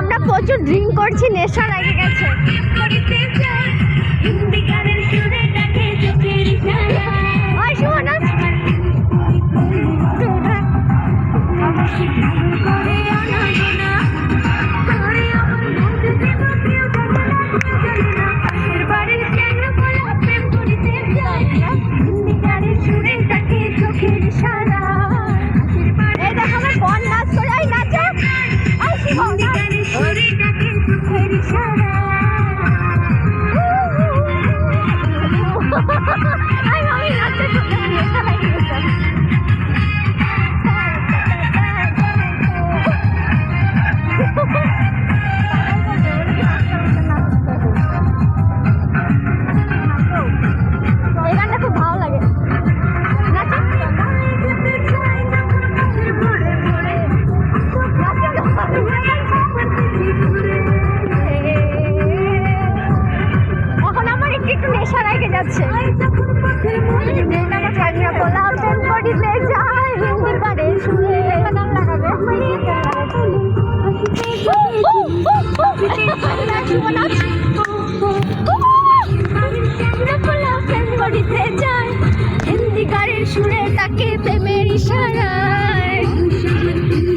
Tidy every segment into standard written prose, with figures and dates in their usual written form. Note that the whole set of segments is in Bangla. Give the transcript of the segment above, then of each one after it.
আমরা প্রচুর ড্রিঙ্ক করছি, নেশা লেগে গেছে।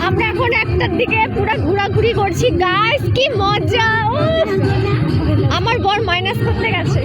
আমরা এখন একটার দিকে পুরো ঘোরাঘুরি করছি গাইস, কি মজা। আমার বর মাইনাস করতে গেছে।